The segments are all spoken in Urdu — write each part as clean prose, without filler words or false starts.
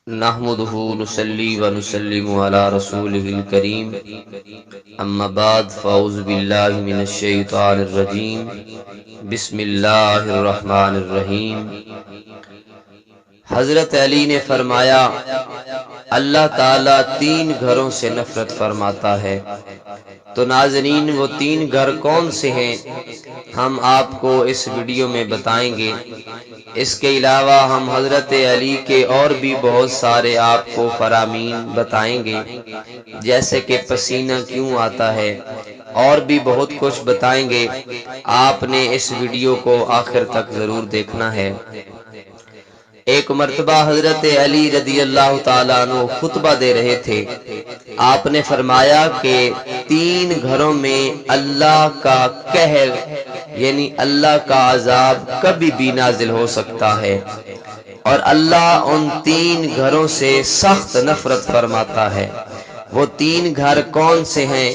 نحمده نصلي ونسلم على رسوله الكريم اما بعد فاعوذ بالله من الشيطان الرجيم بسم الله الرحمن الرحیم۔ حضرت علی نے فرمایا اللہ تعالیٰ 3 گھروں سے نفرت فرماتا ہے۔ تو ناظرین وہ 3 گھر کون سے ہیں ہم آپ کو اس ویڈیو میں بتائیں گے۔ اس کے علاوہ ہم حضرت علی کے اور بھی بہت سارے آپ کو فرامین بتائیں گے، جیسے کہ پسینہ کیوں آتا ہے، اور بھی بہت کچھ بتائیں گے۔ آپ نے اس ویڈیو کو آخر تک ضرور دیکھنا ہے۔ ایک مرتبہ حضرت علی رضی اللہ تعالیٰ عنہ خطبہ دے رہے تھے۔ آپ نے فرمایا کہ 3 گھروں میں اللہ کا قہر یعنی اللہ کا عذاب کبھی بھی نازل ہو سکتا ہے، اور اللہ ان 3 گھروں سے سخت نفرت فرماتا ہے۔ وہ 3 گھر کون سے ہیں؟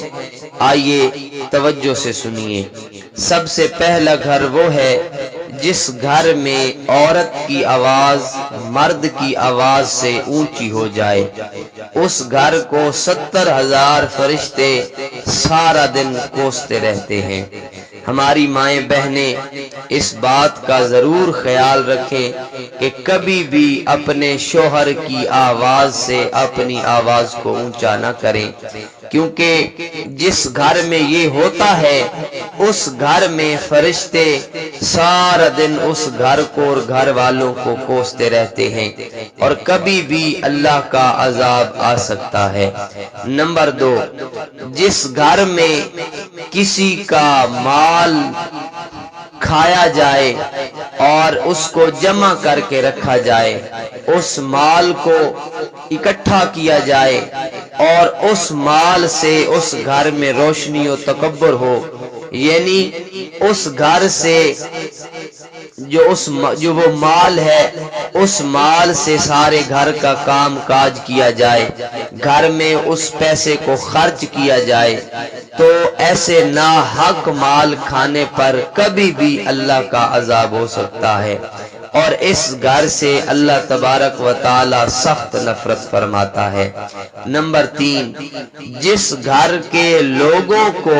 آئیے توجہ سے سنیے۔ سب سے پہلا گھر وہ ہے جس گھر میں عورت کی آواز مرد کی آواز سے اونچی ہو جائے۔ اس گھر کو 70,000 فرشتے سارا دن کوستے رہتے ہیں۔ ہماری مائیں بہنیں اس بات کا ضرور خیال رکھیں کہ کبھی بھی اپنے شوہر کی آواز سے اپنی آواز کو اونچا نہ کریں، کیونکہ جس گھر میں یہ ہوتا ہے اس گھر میں فرشتے سارا دن اس گھر کو اور گھر والوں کو کوستے رہتے ہیں، اور کبھی بھی اللہ کا عذاب آ سکتا ہے۔ نمبر 2، جس گھر میں کسی کا مال کھایا جائے اور اس کو جمع کر کے رکھا جائے، اس مال کو اکٹھا کیا جائے اور اس مال سے اس گھر میں روشنی و تکبر ہو، یعنی اس گھر سے جو وہ مال ہے اس مال سے سارے گھر کا کام کاج کیا جائے، گھر میں اس پیسے کو خرچ کیا جائے، تو ایسے ناحق مال کھانے پر کبھی بھی اللہ کا عذاب ہو سکتا ہے، اور اس گھر سے اللہ تبارک و تعالی سخت نفرت فرماتا ہے۔ نمبر 3، جس گھر کے لوگوں کو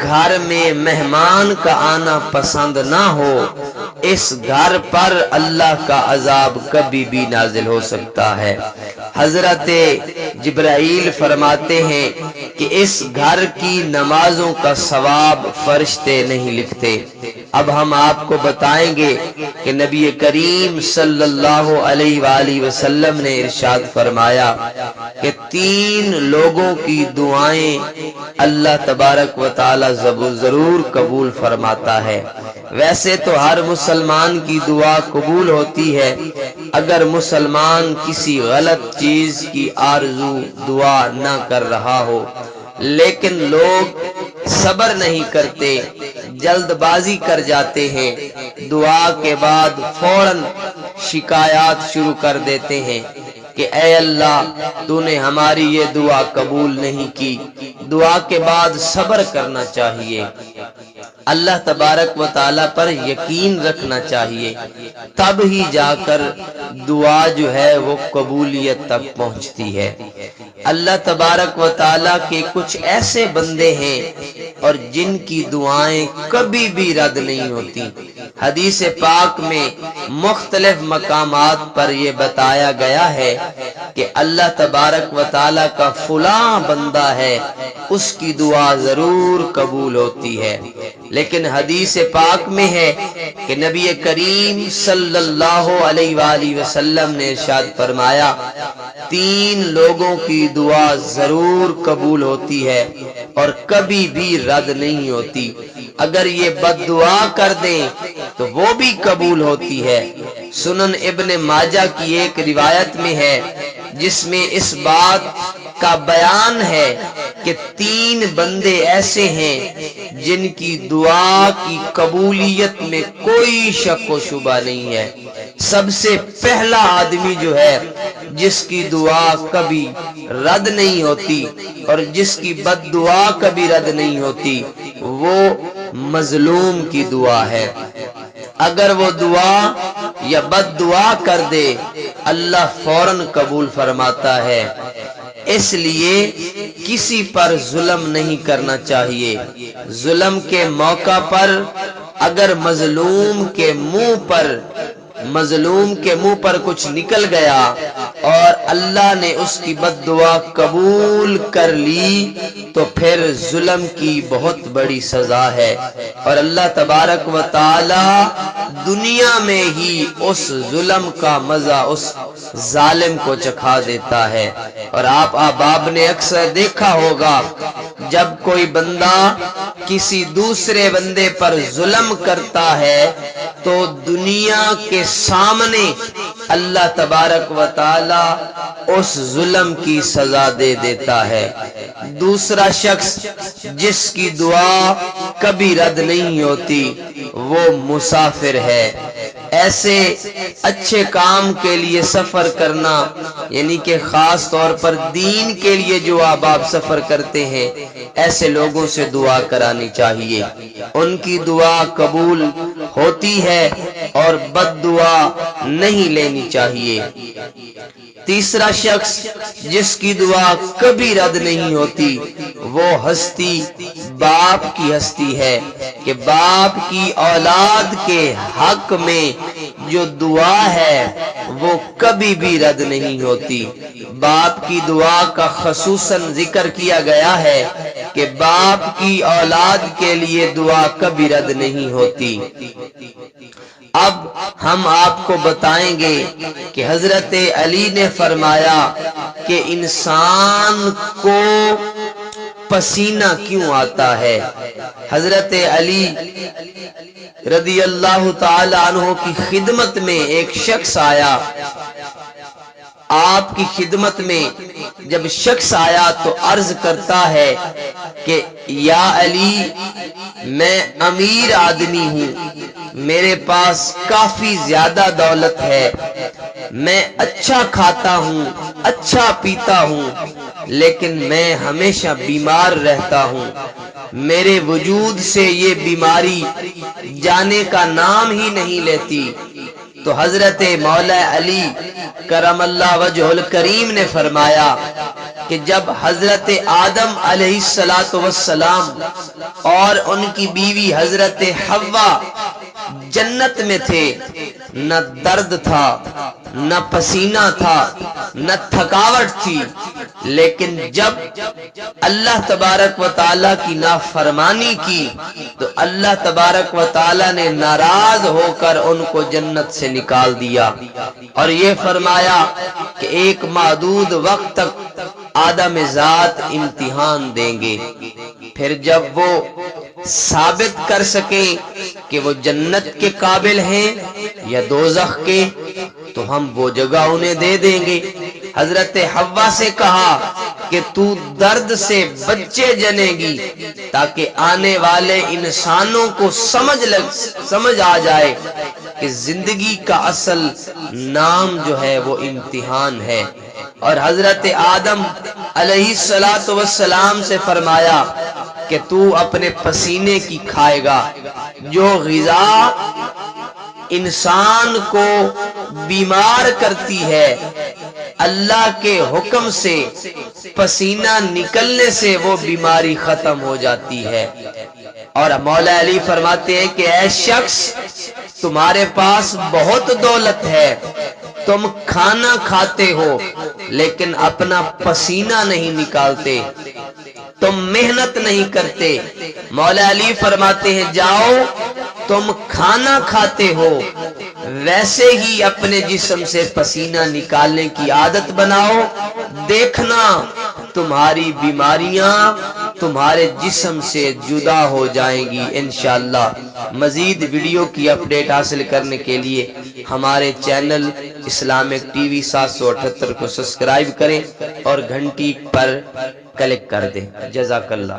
گھر میں مہمان کا آنا پسند نہ ہو، اس گھر پر اللہ کا عذاب کبھی بھی نازل ہو سکتا ہے۔ حضرت جبرائیل فرماتے ہیں کہ اس گھر کی نمازوں کا ثواب فرشتے نہیں لکھتے۔ اب ہم آپ کو بتائیں گے کہ نبی کریم صلی اللہ علیہ وآلہ وسلم نے ارشاد فرمایا کہ 3 لوگوں کی دعائیں اللہ تبارک و تعالی ضرور قبول فرماتا ہے۔ ویسے تو ہر مسلمان کی دعا قبول ہوتی ہے اگر مسلمان کسی غلط چیز کی آرزو دعا نہ کر رہا ہو، لیکن لوگ صبر نہیں کرتے، جلد بازی کر جاتے ہیں، دعا کے بعد فوراً شکایات شروع کر دیتے ہیں کہ اے اللہ تو نے ہماری یہ دعا قبول نہیں کی۔ دعا کے بعد صبر کرنا چاہیے، اللہ تبارک و تعالی پر یقین رکھنا چاہیے، تب ہی جا کر دعا جو ہے وہ قبولیت تک پہنچتی ہے۔ اللہ تبارک و تعالی کے کچھ ایسے بندے ہیں اور جن کی دعائیں کبھی بھی رد نہیں ہوتی۔ حدیث پاک میں مختلف مقامات پر یہ بتایا گیا ہے کہ اللہ تبارک و تعالی کا فلاں بندہ ہے، اس کی دعا ضرور قبول ہوتی ہے، لیکن حدیث پاک میں ہے کہ نبی کریم صلی اللہ علیہ وآلہ وسلم نے ارشاد فرمایا 3 لوگوں کی دعا ضرور قبول ہوتی ہے اور کبھی بھی رد نہیں ہوتی۔ اگر یہ بد دعا کر دیں تو وہ بھی قبول ہوتی ہے۔ سنن ابن ماجہ کی ایک روایت میں ہے جس میں اس بات کا بیان ہے کہ 3 بندے ایسے ہیں جن کی دعا کی قبولیت میں کوئی شک و شبہ نہیں ہے۔ سب سے پہلا آدمی جو ہے جس کی دعا کبھی رد نہیں ہوتی اور جس کی بد دعا کبھی رد نہیں ہوتی، وہ مظلوم کی دعا ہے۔ اگر وہ دعا یا بد دعا کر دے اللہ فوراً قبول فرماتا ہے۔ اس لیے کسی پر ظلم نہیں کرنا چاہیے۔ ظلم کے موقع پر اگر مظلوم کے منہ پر کچھ نکل گیا اور اللہ نے اس کی بد دعا قبول کر لی تو پھر ظلم کی بہت بڑی سزا ہے، اور اللہ تبارک و تعالی دنیا میں ہی اس ظلم کا مزہ اس ظالم کو چکھا دیتا ہے۔ اور آپ احباب نے اکثر دیکھا ہوگا جب کوئی بندہ کسی دوسرے بندے پر ظلم کرتا ہے تو دنیا کے سامنے اللہ تبارک و تعالی اس ظلم کی سزا دے دیتا ہے۔ دوسرا شخص جس کی دعا کبھی رد نہیں ہوتی وہ مسافر ہے۔ ایسے اچھے کام کے لیے سفر کرنا، یعنی کہ خاص طور پر دین کے لیے جو احباب سفر کرتے ہیں، ایسے لوگوں سے دعا کرانی چاہیے، ان کی دعا قبول ہوتی ہے اور بد دعا نہیں لینی چاہیے۔ تیسرا شخص جس کی دعا کبھی رد نہیں ہوتی وہ ہستی باپ کی ہستی ہے کہ باپ کی اولاد کے حق میں جو دعا ہے وہ کبھی بھی رد نہیں ہوتی۔ باپ کی دعا کا خصوصاً ذکر کیا گیا ہے کہ باپ کی اولاد کے لیے دعا کبھی رد نہیں ہوتی۔ اب ہم آپ کو بتائیں گے کہ حضرت علی نے فرمایا کہ انسان کو پسینہ کیوں آتا ہے۔ حضرت علی رضی اللہ تعالی عنہ کی خدمت میں ایک شخص آیا۔ آپ کی خدمت میں جب شخص آیا تو عرض کرتا ہے کہ یا علی، میں امیر آدمی ہوں، میرے پاس کافی زیادہ دولت ہے، میں اچھا کھاتا ہوں، اچھا پیتا ہوں، لیکن میں ہمیشہ بیمار رہتا ہوں، میرے وجود سے یہ بیماری جانے کا نام ہی نہیں لیتی۔ تو حضرت مولا علی کرم اللہ وجہ الکریم نے فرمایا کہ جب حضرت آدم علیہ السلام اور ان کی بیوی حضرت حوا جنت میں تھے، نہ درد تھا، نہ پسینہ تھا، نہ تھکاوٹ تھی، لیکن جب اللہ تبارک و تعالی کی نافرمانی کی تو اللہ تبارک و تعالی نے ناراض ہو کر ان کو جنت سے نکال دیا، اور یہ فرمایا کہ ایک محدود وقت تک آدم ذات امتحان دیں گے، پھر جب وہ ثابت کر سکیں کہ وہ جنت کے قابل ہیں یا دوزخ کے تو ہم وہ جگہ انہیں دے دیں گے۔ حضرت حوا سے کہا کہ تو درد سے بچے جنے گی تاکہ آنے والے انسانوں کو سمجھ آ جائے کہ زندگی کا اصل نام جو ہے وہ امتحان ہے۔ اور حضرت آدم علیہ السلام سے فرمایا کہ تو اپنے پسینے کی کھائے گا، جو غذا انسان کو بیمار کرتی ہے اللہ کے حکم سے پسینہ نکلنے سے وہ بیماری ختم ہو جاتی ہے۔ اور مولا علی فرماتے ہیں کہ اے شخص، تمہارے پاس بہت دولت ہے، تم کھانا کھاتے ہو لیکن اپنا پسینہ نہیں نکالتے، تم محنت نہیں کرتے۔ مولا علی فرماتے ہیں جاؤ، تم کھانا کھاتے ہو ویسے ہی اپنے جسم سے پسینہ نکالنے کی عادت بناؤ، دیکھنا تمہاری بیماریاں تمہارے جسم سے جدا ہو جائیں گی انشاءاللہ۔ مزید ویڈیو کی اپڈیٹ حاصل کرنے کے لیے ہمارے چینل اسلامک ٹی وی 778 کو سبسکرائب کریں اور گھنٹی پر کلک کر دیں۔ جزاک اللہ۔